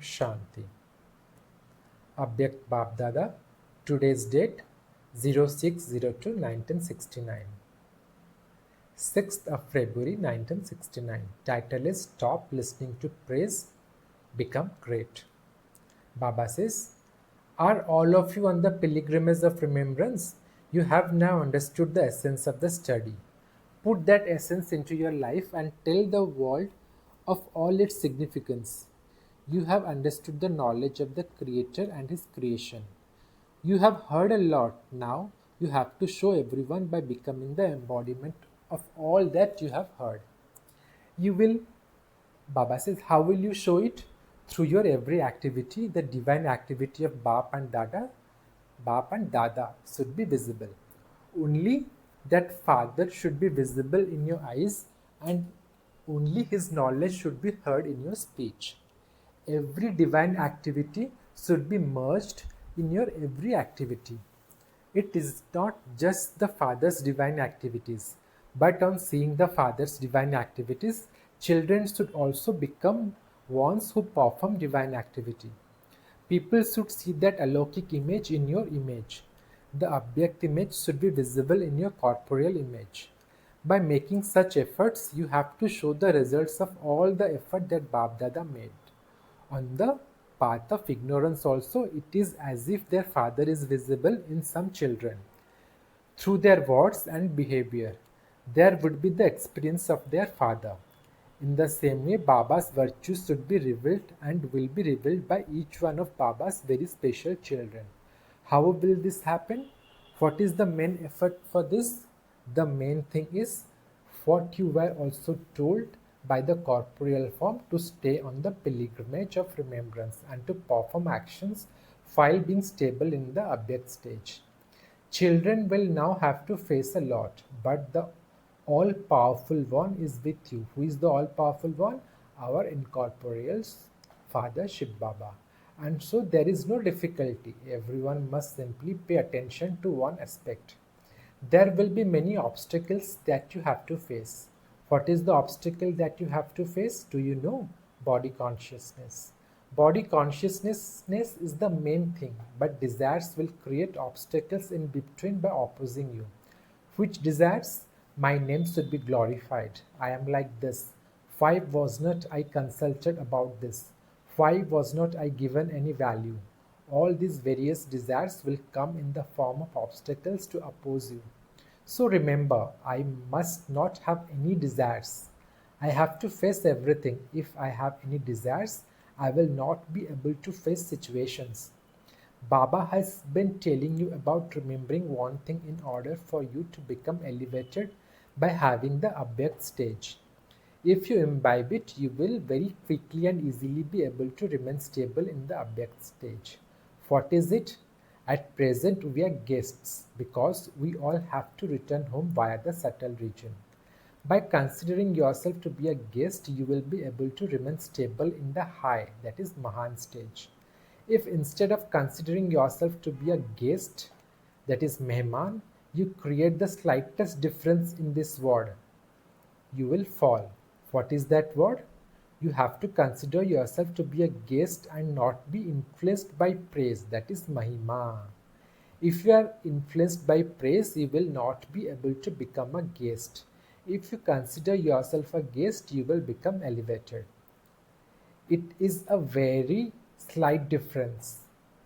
Shanti. Avyakt BaapDada. Today's date 06/02/1969. 6th of February 1969. Title is Stop Listening to Praise, Become Great. Baba says, are all of you on the pilgrimage of remembrance? You have now understood the essence of the study. Put that essence into your life and tell the world of all its significance. You have understood the knowledge of the Creator and His creation. You have heard a lot. Now you have to show everyone by becoming the embodiment of all that you have heard. You will, Baba says, how will you show it? Through your every activity, the divine activity of Baap and Dada. Baap and Dada should be visible. Only that Father should be visible in your eyes, and only His knowledge should be heard in your speech. Every divine activity should be merged in your every activity. It is not just the Father's divine activities, but on seeing the Father's divine activities, children should also become ones who perform divine activity. People should see that alokik image in your image. The Avyakt image should be visible in your corporeal image. By making such efforts, you have to show the results of all the effort that BaapDada made. On the path of ignorance also, it is as if their father is visible in some children. Through their words and behavior, there would be the experience of their father. In the same way, Baba's virtues should be revealed and will be revealed by each one of Baba's very special children. How will this happen? What is the main effort for this? The main thing is what you were also told by the corporeal form, to stay on the pilgrimage of remembrance and to perform actions while being stable in the Avyakt stage. Children will now have to face a lot, but the all-powerful one is with you. Who is the all-powerful one? Our incorporeal Father Shiv Baba. And so there is no difficulty. Everyone must simply pay attention to one aspect. There will be many obstacles that you have to face. What is the obstacle that you have to face? Do you know? Body consciousness. Body consciousness is the main thing, but desires will create obstacles in between by opposing you. Which desires? My name should be glorified. I am like this. Why was not I consulted about this? Why was not I given any value? All these various desires will come in the form of obstacles to oppose you. So remember, I must not have any desires. I have to face everything. If I have any desires, I will not be able to face situations. Baba has been telling you about remembering one thing in order for you to become elevated by having the Avyakt stage. If you imbibe it, you will very quickly and easily be able to remain stable in the Avyakt stage. What is it? At present, we are guests because we all have to return home via the subtle region. By considering yourself to be a guest, you will be able to remain stable in the high, that is Mahan stage. If instead of considering yourself to be a guest, that is Mehman, you create the slightest difference in this word, you will fall. What is that word? You have to consider yourself to be a guest and not be influenced by praise, that is Mahima. If you are influenced by praise, you will not be able to become a guest. If you consider yourself a guest, you will become elevated. It is a very slight difference,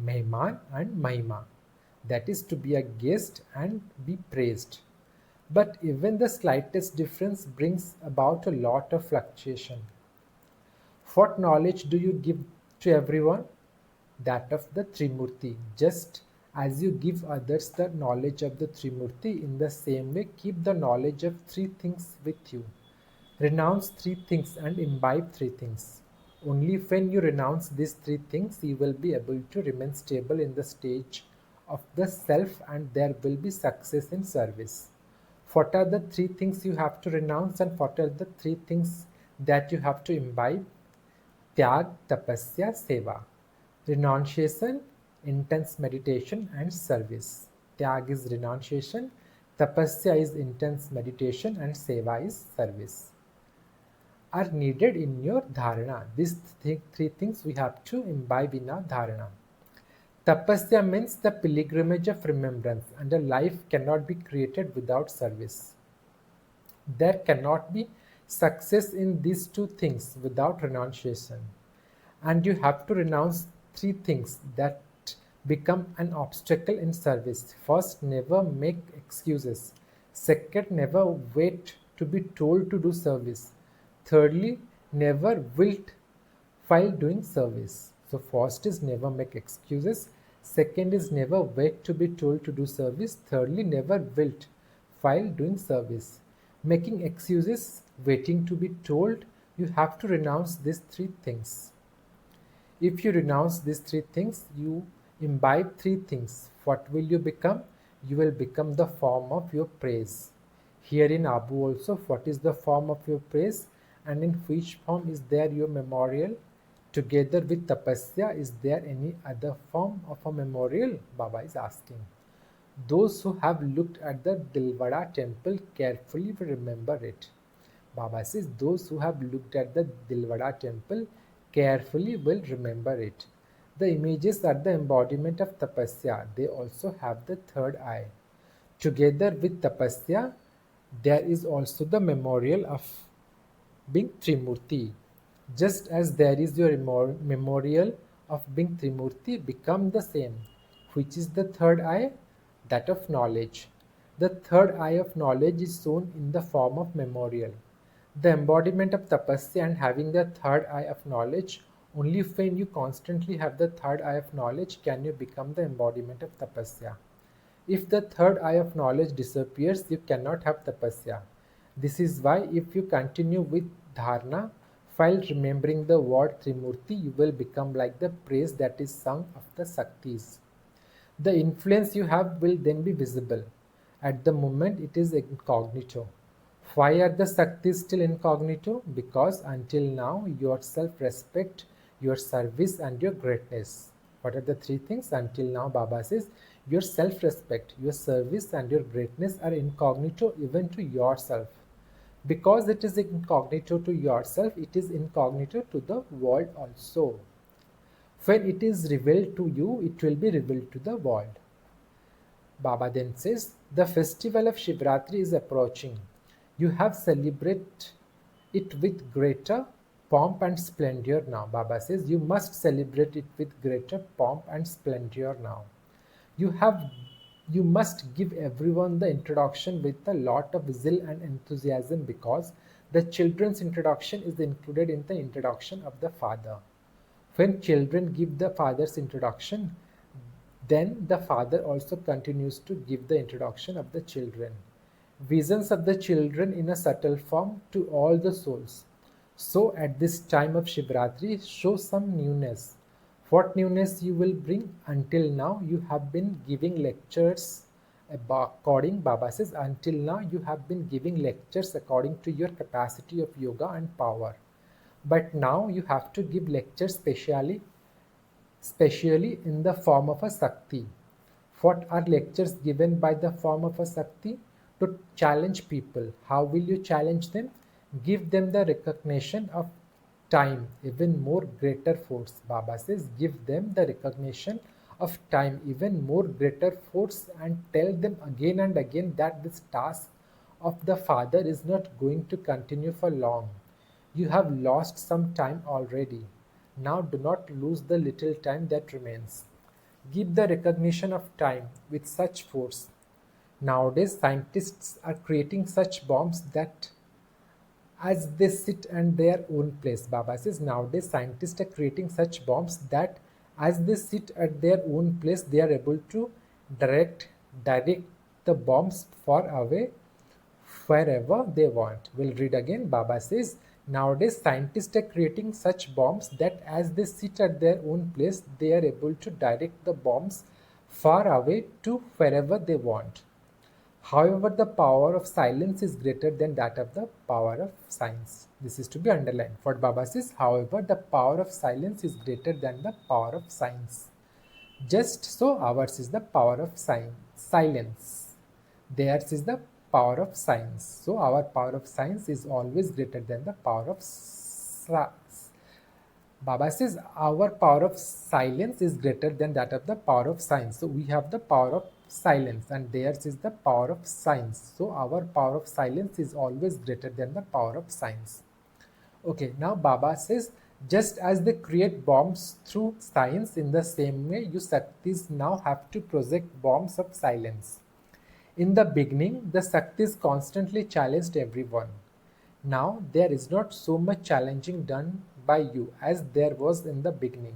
Mehman and Mahima, that is to be a guest and be praised. But even the slightest difference brings about a lot of fluctuation. What knowledge do you give to everyone? That of the Trimurti. Just as you give others the knowledge of the Trimurti, in the same way keep the knowledge of three things with you. Renounce three things and imbibe three things. Only when you renounce these three things, you will be able to remain stable in the stage of the self, and there will be success in service. What are the three things you have to renounce, and what are the three things that you have to imbibe? Tyag, tapasya, seva. Renunciation, intense meditation, and service. Tyag is renunciation, tapasya is intense meditation, and seva is service. are needed in your dharana. These three things we have to imbibe in our dharana. Tapasya means the pilgrimage of remembrance, and a life cannot be created without service. There cannot be success in these two things without renunciation. And you have to renounce three things that become an obstacle in service. First, never make excuses. Second, never wait to be told to do service. Thirdly, never wilt while doing service. So first is never make excuses. Second is never wait to be told to do service. Thirdly, never wilt while doing service. Making excuses, waiting to be told, you have to renounce these three things. If you renounce these three things, you imbibe three things. What will you become? You will become the form of your praise. Here in Abu also, what is the form of your praise? And in which form is there your memorial? Together with tapasya, is there any other form of a memorial? Baba is asking. Those who have looked at the Dilwara temple carefully will remember it. Baba says those who have looked at the Dilwara temple carefully will remember it. The images are the embodiment of tapasya. They also have the third eye. Together with tapasya, there is also the memorial of being Trimurti. Just as there is your memorial of being Trimurti, become the same. Which is the third eye? That of knowledge. The third eye of knowledge is shown in the form of memorial. The embodiment of tapasya and having the third eye of knowledge, only when you constantly have the third eye of knowledge can you become the embodiment of tapasya. If the third eye of knowledge disappears, you cannot have tapasya. This is why if you continue with dharana, while remembering the word Trimurti, you will become like the praise that is sung of the Shaktis. The influence you have will then be visible. At the moment, it is incognito. Why are the Shaktis still incognito? Because until now, your self-respect, your service and your greatness. What are the three things? Until now, Baba says, your self-respect, your service and your greatness are incognito even to yourself. Because it is incognito to yourself, it is incognito to the world also. When it is revealed to you, it will be revealed to the world. Baba then says, the festival of Shivratri is approaching. You have celebrated it with greater pomp and splendor now. Baba says, you must celebrate it with greater pomp and splendor now. You must give everyone the introduction with a lot of zeal and enthusiasm, because the children's introduction is included in the introduction of the father. When children give the father's introduction, then the father also continues to give the introduction of the children. Visions of the children in a subtle form to all the souls. So at this time of Shivratri, show some newness. What newness you will bring? Until now you have been giving lectures according, Baba says, until now you have been giving lectures according to your capacity of yoga and power. But now you have to give lectures specially in the form of a Shakti. What are lectures given by the form of a Shakti? To challenge people. How will you challenge them? Give them the recognition of time, even more greater force. Baba says, give them the recognition of time, even more greater force, and tell them again and again that this task of the father is not going to continue for long. You have lost some time already. Now do not lose the little time that remains. Give the recognition of time with such force. Nowadays, scientists are creating such bombs that as they sit at their own place. Baba says nowadays scientists are creating such bombs that as they sit at their own place, they are able to direct the bombs far away wherever they want. We'll read again. Baba says nowadays scientists are creating such bombs that as they sit at their own place, they are able to direct the bombs far away to wherever they want. However, the power of silence is greater than that of the power of science. This is to be underlined. What Baba says, however, the power of silence is greater than the power of science. Just so ours is the power of silence. Theirs is the power of science. So our power of science is always greater than the power of Baba says our power of silence is greater than that of the power of science. So we have the power of silence and theirs is the power of science. So our power of silence is always greater than the power of science. Okay, now Baba says, just as they create bombs through science, in the same way you Shaktis now have to project bombs of silence. In the beginning, the Shaktis constantly challenged everyone. Now there is not so much challenging done by you as there was in the beginning.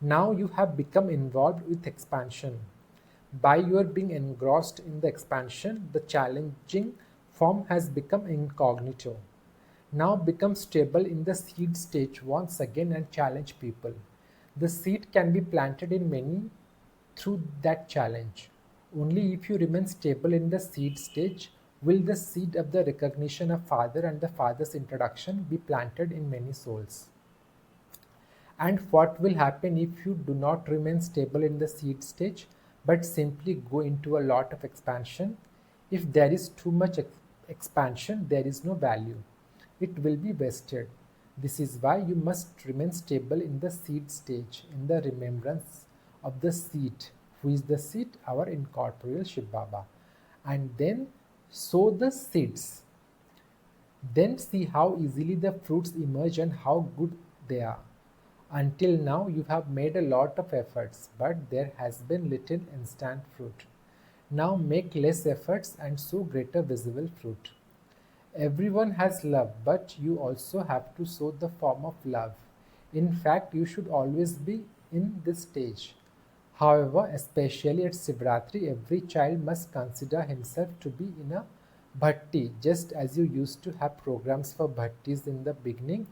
Now you have become involved with expansion. By your being engrossed in the expansion, the challenging form has become incognito. Now become stable in the seed stage once again and challenge people. The seed can be planted in many through that challenge. Only if you remain stable in the seed stage will the seed of the recognition of Father and the Father's introduction be planted in many souls. And what will happen if you do not remain stable in the seed stage but simply go into a lot of expansion? If there is too much expansion, there is no value. It will be wasted. This is why you must remain stable in the seed stage, in the remembrance of the seed. Who is the seed? Our incorporeal Shiv Baba. And then sow the seeds. Then see how easily the fruits emerge and how good they are. Until now you have made a lot of efforts, but there has been little instant fruit. Now make less efforts and sow greater visible fruit. Everyone has love, but you also have to sow the form of love. In fact, you should always be in this stage. However, especially at Sivratri, every child must consider himself to be in a bhatti, just as you used to have programs for bhattis in the beginning.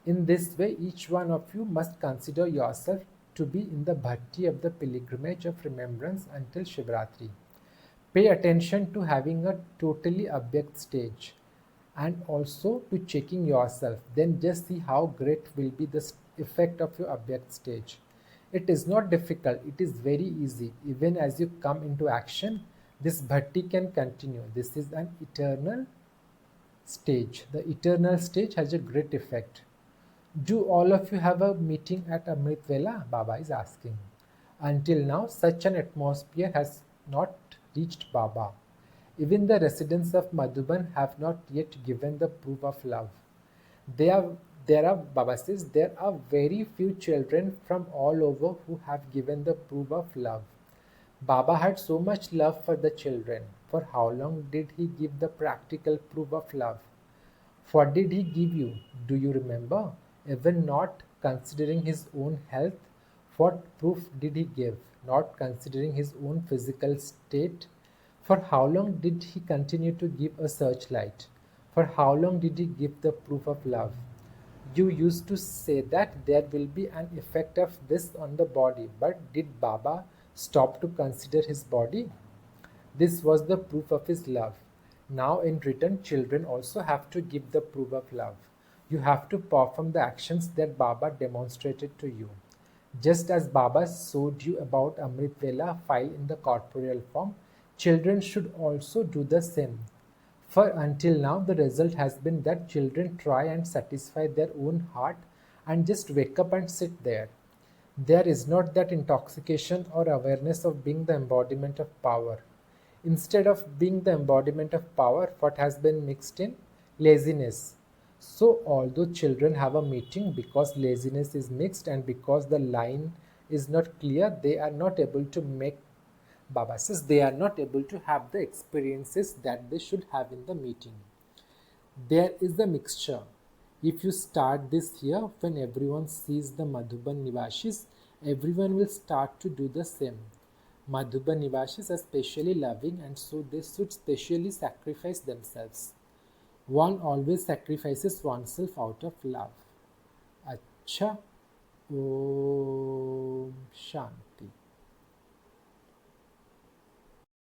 In this way, each one of you must consider yourself to be in the bhatti of the pilgrimage of remembrance until Shivratri. Pay attention to having a totally Avyakt stage and also to checking yourself. Then just see how great will be the effect of your Avyakt stage. It is not difficult, it is very easy. Even as you come into action, this bhatti can continue. This is an eternal stage. The eternal stage has a great effect. Do all of you have a meeting at Amrit Vela? Baba is asking. Until now, such an atmosphere has not reached Baba. Even the residents of Madhuban have not yet given the proof of love. Baba says, there are very few children from all over who have given the proof of love. Baba had so much love for the children. For how long did he give the practical proof of love? What did he give you? Do you remember? Even not considering his own health, what proof did he give? Not considering his own physical state? For how long did he continue to give a searchlight? For how long did he give the proof of love? You used to say that there will be an effect of this on the body, but did Baba stop to consider his body? This was the proof of his love. Now in return, children also have to give the proof of love. You have to perform the actions that Baba demonstrated to you. Just as Baba showed you about Amrit Vela file in the corporeal form, children should also do the same. For until now, the result has been that children try and satisfy their own heart and just wake up and sit there. There is not that intoxication or awareness of being the embodiment of power. Instead of being the embodiment of power, what has been mixed in? Laziness. So although children have a meeting, because laziness is mixed and because the line is not clear, they are not able to make, Baba says, they are not able to have the experiences that they should have in the meeting. There is the mixture. If you start this here, when everyone sees the Madhuban Nivashis, everyone will start to do the same. Madhuban Nivashis are specially loving and so they should specially sacrifice themselves. One always sacrifices oneself out of love. Acha. Om Shanti.